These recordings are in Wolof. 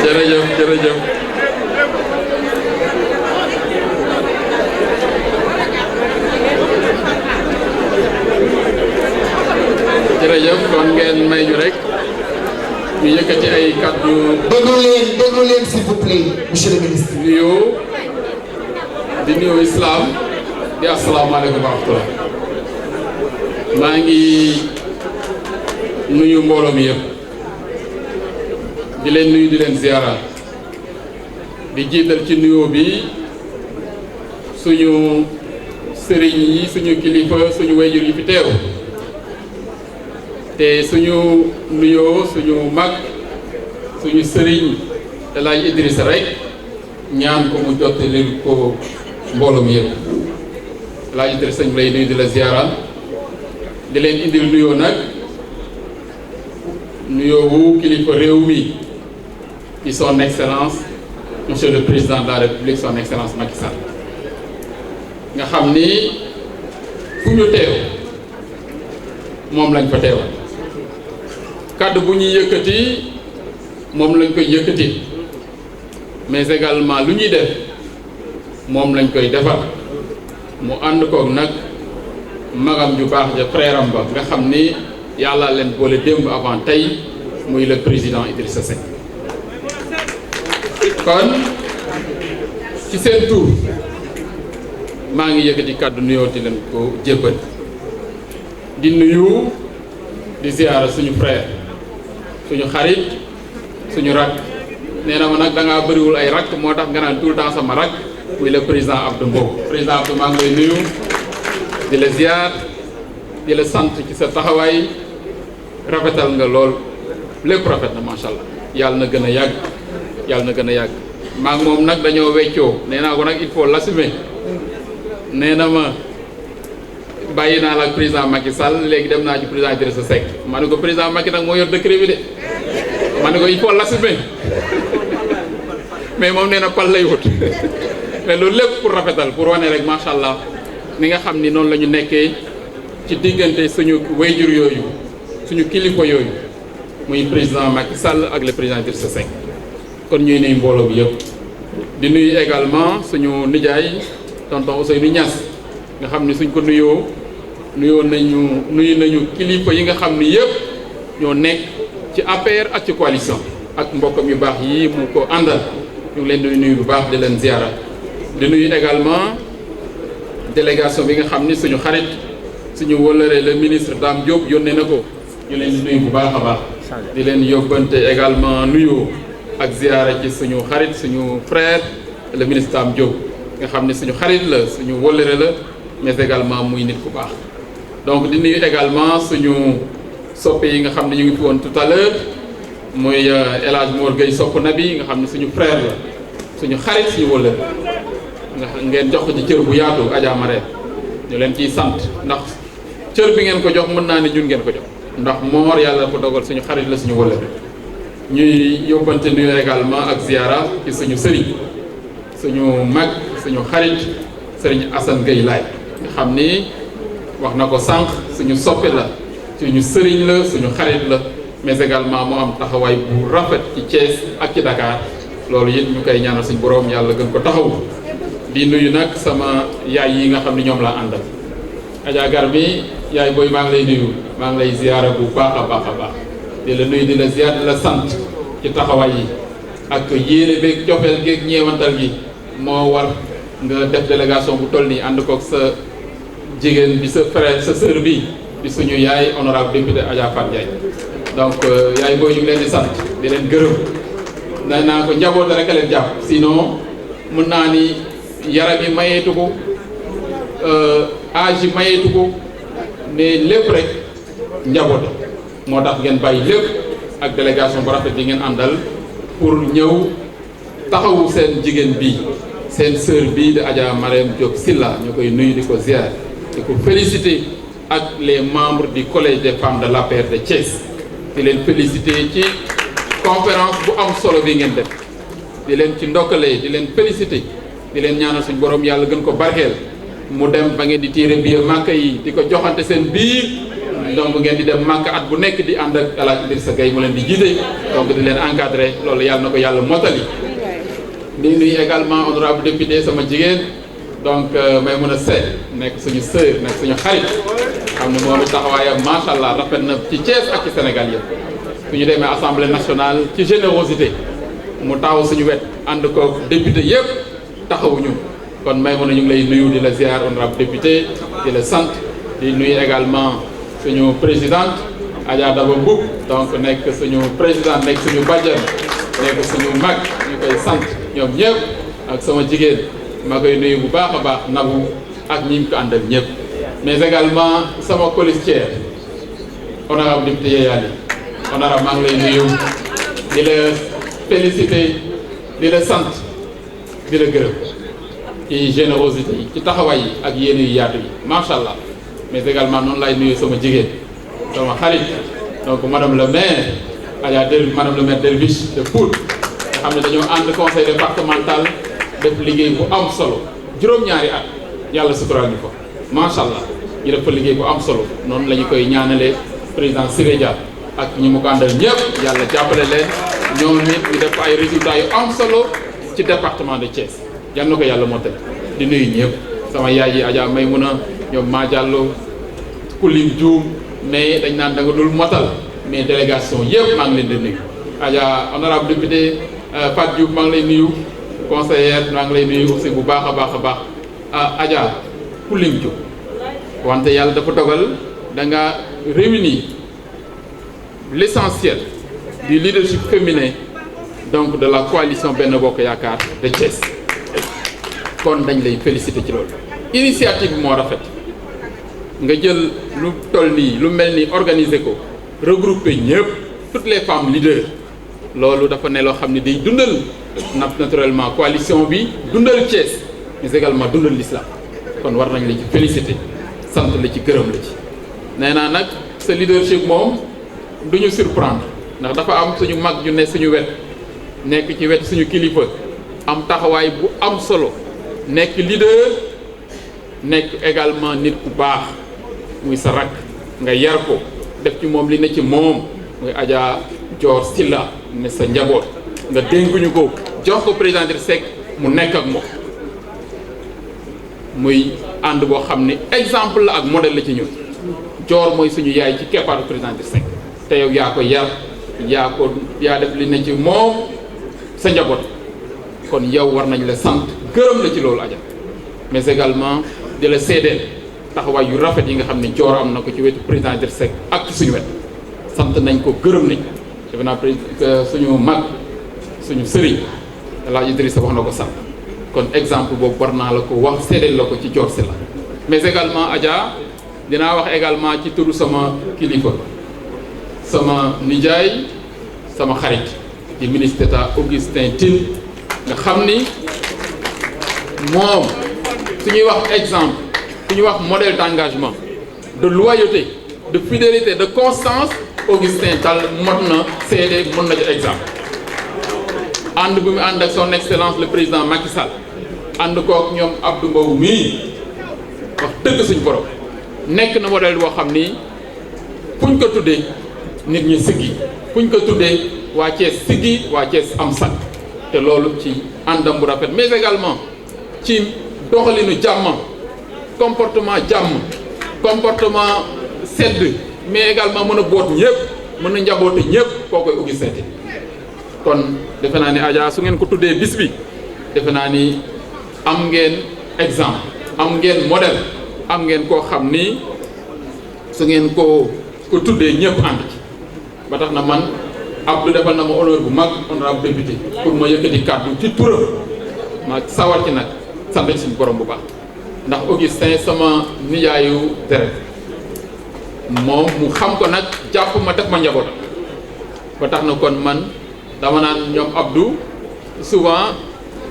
jërëjëf jërëjëf jërëjëf kon ngeen may ñu rek ñu yëkkati ay kàddu. déglu leen s'il vous plaît monsieur le ministre. di nuyu islam di asalaamaaleykum wa rahmatulah maa ngi nuyu mbooloo mi yëpp di leen nuyu di leen ziara di jiital ci nuyoo bi suñu sëriñ yi suñu kilifa suñu wayjur yi fi teew te suñu nuyoo suñu mag suñu sëriñ El Hadj Idrissa rek ñaan ko mu jottali ko mbooloo mi yëpp El Hadj Idrissa ñu lay nuyu di la ziara di leen indil nuyoo nag nuyoo wu kilifa réew mi ci son excellence monsieur le président de la république son excellence Macky Sall nga xam ni fu ñu teew moom lañ fa teewal kàddu bu ñuy yëkkati moom lañ koy yëkkati mais également lu ñuy def moom lañ koy defal mu ànd koog nag magam ju baax ja frère am ba nga xam ni yàlla leen boole démb avant tey muy le président Idrissa Seck kon ci seen tur maa ngi yëkkati kàddu nuyoo di leen ko jébbal di nuyu di ziyaara suñu frère suñu xarit suñu rak nee na ma nag da ngaa bëriwul ay rak moo tax nga naan tout le temps sama rak muy le président Abdou Mbow président Abdou maa ngi lay nuyu di la ziar di la sant ci sa taxawaay rafetal nga lool lépp rafet na macha allah yàlla na gën a yàgg yàlla na gën a yàgg maa ngi moom nag dañoo weccoo nee naa ko nag il faut l'assumer nee na ma bàyyi naa la ak président Macky Sall léegi dem naa ci président Idrissa Seck ma ne ko président Macky nag moo yor décret bi de ma ne ko il faut l'assumer mais moom nee na pal lay wut mais loolu lépp pour rafetal pour wane rek macha allah ni nga xam ni noonu la ñu nekkee ci diggante suñu wayjur yooyu suñu kilifa yooyu muy président Macky Sall ak le président Idrissa Seck kon ñuy nuyu mbooloo bi yëpp di nuyu également suñu nijaay tonton Ousseynou Niass nga xam ni suñ ko nuyu nañu kilifa yi nga xam ni yëpp ñoo nekk ci APR ak ci coalition ak mbokkam yu baax yi mu ko àndal ñu ngi leen di nuyu bu baax di leen ziara di nuyu également délégation bi nga xam ni suñu xarit suñu wëllëre le ministre Dame Diop yónnee na ko ñu leen di nuyu bu baax a baax di leen yóbbante également nuyu ak ziara ci suñu xarit suñu frère le ministre Dame Diop nga xam ni suñu xarit la suñu wëllëre la mais également muy nit ku baax donc di nuyu également suñu soppe yi nga xam ne ñu ngi fi woon tout à l'heure muy El Hadj Mor Gueye sopp na bi nga xam ne suñu frère la suñu xarit suñu wëllëre nga ngeen jox ko ci cër bu yaatu Adja Marème ñu leen ciy sant ndax cër bi ngeen ko jox mën naa ne ñun ngeen ko jox ndax Mor yàlla ko dogal suñu xarit la suñu wëllëre ñuy yóbbante nuyu également ak ziara ci suñu sëriñ suñu mag suñu xarit sëriñ Assane Gueye laay nga xam ni wax na ko sànq suñu soppe la suñu sëriñ la suñu xarit la mais également moo am taxawaay bu rafet ci Thiès ak ci Dakar loolu it ñu koy ñaanal suñu borom yàlla gën ko taxaw di nuyu nag sama yaay yi nga xam ni ñoom laa àndal Adja Gar mi yaay booy maa ngi lay nuyu maa ngi lay ziyaara bu baax a baax a baax di la nuyu di la ziyaar di la sant ci taxawaay yi ak yéene beeg cofeel geeg ñeewantal gi moo war nga def délégation bu toll nii ànd koog sa jigéen bi sa frère sa sœur bi di suñu yaay honorable député Adja Fatou Ndiaye donc yaay booy ñu ngi leen di sant di leen gërëm nee naa ko njaboot rek a leen jàpp sinon mën naa ni yaram yi mayeetu ko âge yi mayeetu ko mais lépp rek njaboot moo tax ngeen bàyyi lépp ak délégation bu rafet yi ngeen àndal pour ñëw taxawu seen jigéen bi seen sœur bii de Adja Marème Diop Sylla ñu koy nuyu di ko ziar di ko féliciter ak les membres du collège des femmes de l'APR de Thiès di leen féliciter ci conférence bu am solo bi ngeen def di leen ci ndokkalee di leen féliciter di leen ñaanal suñu borom yàlla gën ko barkeel mu dem ba ngeen di tiire biir Màkka yi di ko joxante seen biir donc ngeen di dem Màkka at bu nekk di ànd ak El Hadj Idrissa Gueye mu leen di jiite donc di leen encadré loolu yàlla na ko yàlla mottali. di nuyu également honorable député sama jigéen donc Maïmouna Sène nekk suñu sœur nekk suñu xarit xam ne moom taxawaayam macha allah rafet na ci Thiès ak ci Sénégal yëpp. su ñu demee assemblée nationale ci générosité mu taxaw suñu wet ànd ko député yëpp taxawuñu kon Maïmouna ñu ngi lay nuyu di la ziar honorable député di la sant di nuyu également suñu présidente Adja Daba Mboup donc nekk suñu présidente nekk suñu bàjjan nekk suñu mag ñu koy sant ñoom ñëpp ak sama jigéen ma koy nuyu bu baax a baax Nabou ak ñi ko àndal ñëpp mais également sama colistière honorable député Yeyali honorable maa ngi lay nuyu di la féliciter di la sant di la gërëm ci générosité yi ci taxawaay yi ak yéen yu yaatu yi macha allah mais également noonu lay nuyu sama jigéen sama xarit donc madame le maire Adja madame le maire Derviche de Pout nga xam ne dañoo ànd conseil départemental def liggéey bu am solo juróom-ñaari at yàlla suturaal ñu ko macha allah ñu def fa liggéey bu am solo noonu la ñu koy ñaanalee président Siré Dia ak ñi mu ko àndal ñëpp yàlla jàppale leen ñoom nit ñu def ay résultats yu am solo ci département de Thiès yal na ko yàlla mottali di nuyu ñëpp sama yaay yi Adja Maïmouna ñoom maa Diallo Koulim Dioum mais dañ naan da nga dul motal mais délégation yëpp maa ngi leen di nuyu Adja honorable député Fatou Diouf maa ngi lay nuyu conseillère maa ngi lay nuyu aussi bu baax a baax a baax Adja Koulim Dioum wante yàlla dafa dogal da nga réunir l'essentiel du leadership féminin donc de la coalition Benno Bokk Yaakaar de Thiès kon dañ lay féliciter ci loolu initiative bi moo rafet nga jël lu toll nii lu mel ni organiser ko regrouper ñëpp toutes les femmes leaders loolu dafa ne loo xam ne day dundal naturellement coalition bi dundal Thiès mais également dundal l'islam kon war nañ la ci féliciter sant la ci gërëm la ci nee naa nag sa leadership moom du ñu surprendre ndax dafa am suñu mag ñu ne suñu wet nekk ci wet suñu kilifa am taxawaay bu am solo nekk leader nekk également nit ku baax muy sa rakk nga yar ko def ci moom li ne ci moom muy Adja Dior Silla ne sa njaboot nga dénkuñu ko jox ko président Idrissa Seck mu nekk ak moom muy ànd boo xam ne exemple la ak modèle la ci ñun Dior mooy suñu yaay ci keppaaru président Idrissa Seck te yow yaa ko yar yaa def li ne ci moom sa njaboot kon yow war nañ la sant gërëm la ci loolu Adja mais également di la seedeel taxawaay yu rafet yi nga xam ne Dior am na ko ci wetu président Idrissa Seck ak ci suñu wet sant nañ ko gërëm nañ defe naa suñu mag suñu sëriñ El Hadj Idrissa wax na ko sant kon exemple boobu war naa la ko wax seedeel la ko ci Dior si la mais également Adja dinaa wax également ci turu sama kilifa sama nijaay sama xarit di ministre d'État Augustin Tine nga xam ni moom su ñuy wax exemple su ñuy wax modèle d'engagement de loyauté de fidélité de constance Augustin Tall mot na seede mën na ci exemple ànd bu mu ànd ak son excellence le président Macky Sall ànd kook ñoom Abdou Mbow mii wax dëgg suñ borom nekk na modèle boo xam ni fuñ ko tuddee nit ñi siggi fuñ ko tuddee waa Thiès siggi waa Thiès am sax te loolu ci àndam bu rafet mais également ci doxalinu jàmm comportement jàmm comportement sedd mais également mën a boot ñëpp mën a njaboote ñëpp koo koy Augustin Tine kon defe naa ni Adja su ngeen ko tuddee bis bi defe naa ni am ngeen exemple am ngeen modèle am ngeen koo xam ni su ngeen ko tuddee ñëpp ànd ci ba tax na man Abdou defal na ma honneur bu mag honorable député pour ma yëkkati kàddu ci turam ma sawar ci nag sant suñu borom bu baax ndax Augustin sama nijaayu deret moom mu xam ko nag jàpp ma def ma njabootam ba tax na kon man dama naan ñoom Abdou souvent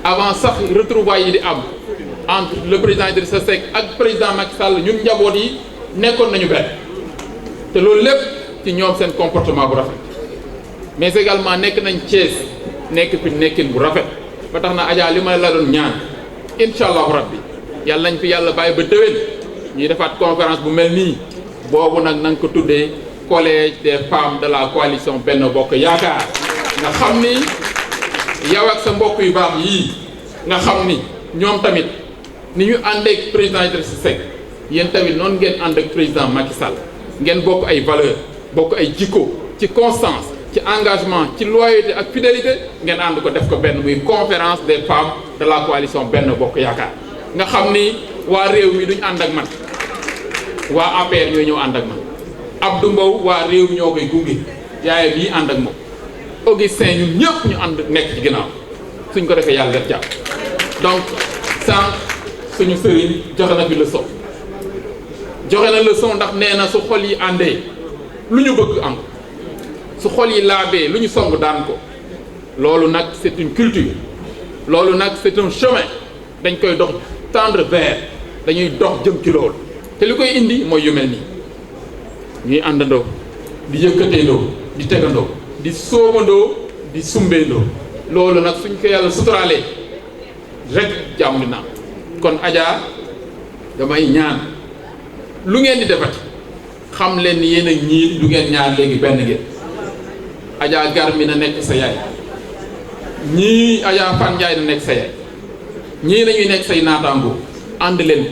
avant sax retrouvailles yi di am entre le président Idrissa Seck ak président Macky Sall ñun njaboot yi nekkoon nañu benn te loolu lépp ci ñoom seen comportement bu rafet mais également nekk nañ Thiès nekk fi nekkin bu rafet ba tax na Adja li ma la doon ñaan incha allahu rabbi yàlla nañ fi yàlla bàyyi ba déwén ñuy defaat conférence bu mel nii boobu nag nañ ko tuddee collège des femmes de la coalition Benno Bokk Yaakaar nga xam ni yow ak sa mbokk yu baax yii nga xam ni ñoom tamit ni ñu àndeek président Idrissa Seck yéen tamit noonu ngeen ànd ak président Macky Sall ngeen bokk ay valeurs bokk ay jikko ci constance ci engagement ci loyauté ak fidélité ngeen ànd ko def ko benn muy conférence des femmes de la coalition Benno Bokk Yaakaar nga xam ni waa réew mi duñ ànd ak man waa APR ñooy ñëw ànd ak man Abdou Mbow waa réew ñoo koy gunge yaay bii ànd ak moom Augustin ñun ñëpp ñu ànd nekk ci ginnaaw suñ ko defee yàlla def jàpp donc sànq suñu sëriñ joxe na fi leçon joxe na leçon ndax nee na su xol yi àndee lu ñu bëgg am su xol yi laabee lu ñu song daan ko loolu nag c'est une culture loolu nag c'est un chemin dañ koy dox tendre vers dañuy dox jëm ci loolu te li koy indi mooy yu mel nii ñuy àndandoo di yëkkateendoo di tegandoo di soobandoo di sumbeendoo loolu nag suñ ko yàlla suturaalee rek jàmm dina am kon Adja damay ñaan lu ngeen di defati xam leen ni yéen ak ñii du ngeen ñaar léegi benn ngeen Adja Gar mi na nekk sa yaay ñii Adja Fan Ndiaye na nekk sa yaay ñii nañuy nekk say naataangoo ànd leen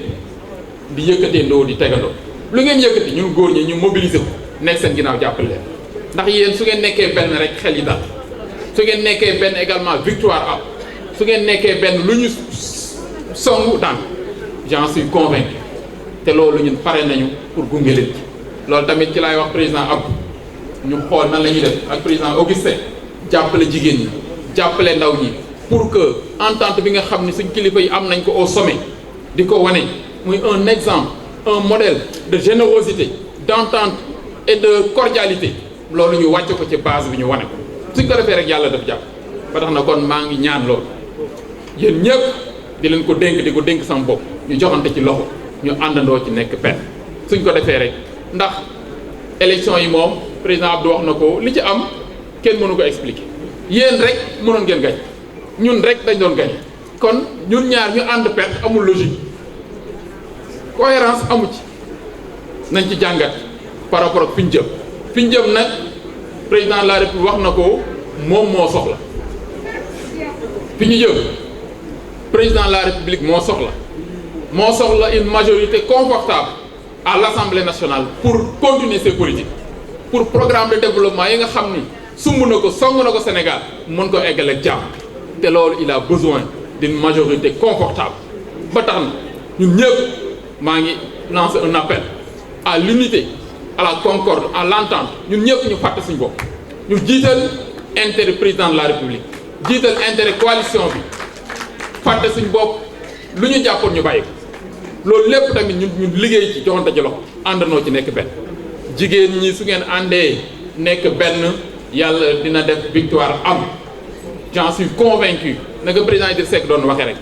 di yëkkateendoo di tegandoo lu ngeen yëkkati ñun góor ñi ñu mobiliser ko nekk seen ginnaaw jàppale leen ndax yéen su ngeen nekkee benn rek xel yi dal su ngeen nekkee benn également victoire am su ngeen nekkee benn lu ñu songu daan j'en suis convaincu te loolu ñun pare nañu pour gunge leen ci loolu tamit ci laay wax président Abdou ñu xool nan la ñuy def ak président Augustin jàppale jigéen ñi jàppale ndaw ñi pour que entente bi nga xam ni suñ kilifa yi am nañ ko au sommet di ko wane muy un exemple un modèle de générosité d'entente et de cordialité loolu ñu wàcc ko ci base bi ñu wane ko suñ ko defee rek yàlla daf jàpp ba tax na kon maa ngi ñaan loolu yéen ñëpp di leen ko dénk di ko dénk sama bopp ñu joxante ci loxo ñu àndandoo ci nekk benn suñ ko defee rek ndax élection yi moom président Abdou wax na ko li ci am kenn mënu ko expliquer yéen rek mënoon ngeen gañ ñun rek dañ doon gañ kon ñun ñaar ñu ànd perte amul logique cohérence amu ci nañ ci jàngat par rapport ak fi ñu jëm nag président de la République wax na ko moom moo soxla fi ñu jëm président de la République moo soxla une majorité confortable à l'Assemblée nationale pour continuer ses politiques pour programme de développement yi nga xam ni sumb na ko song na ko Sénégal mën ko eggale ak jàmm te loolu il a besoin d'une majorité confortable ba tax na ñun ñëpp maa ngi lancer un appel à l'unité à la concorde à l'entente ñun ñëpp ñu fàtte suñu bopp ñu jiital intérêt président de la République jiital intérêt coalition bi fàtte suñu bopp lu ñu jàppoon ñu bàyyi ko loolu lépp tamit ñun liggéey ci joxante ci loxo àndandoo ci nekk benn jigéen ñi su ngeen àndee nekk benn yàlla dina def victoire am j'en suis convaincu naka président Idrissa Seck doon waxee rek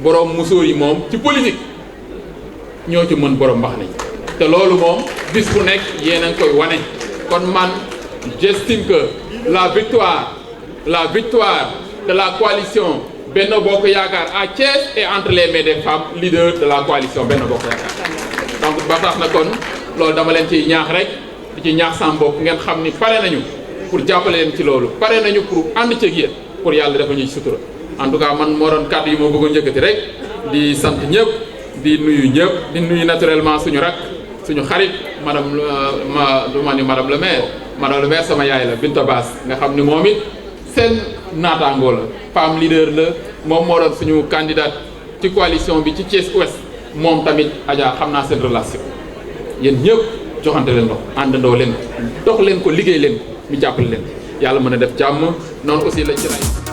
borom musóor yi moom ci politique ñoo ci mën borom mbax nañ te loolu moom bis bu nekk yéen a ngi koy wane kon man j'estime que la victoire de la coalition Benno Bokk Yaakaar à Thiès est entre les mains des femmes leaders de la coalition Benno Bokk Yaakaar donc ba tax na kon loolu dama leen ciy ñaax rek di ci ñaax sama bopp ngeen xam ni pare nañu pour jàppale leen ci loolu pare nañu pour ànd ci ak yéen pour yàlla dafa ñuy sutura en tout cas man moo doon kàddu yi moo bëggoon njëkkati rek di sant ñëpp di nuyu ñëpp di nuyu naturellement suñu rak suñu xarit madame le maire sama yaay la Binta Bass nga xam ni moom it seen naataangoo la femme leader la moom moo doon suñu candidate ci coalition bi ci Thiès Ouest moom tamit Adja xam naa seen relation yéen ñëpp joxante leen dox àndandoo leen dox leen ko liggéey leen ko ñu jàppale leen yàlla mën a def jàmm noonu aussi lañ ci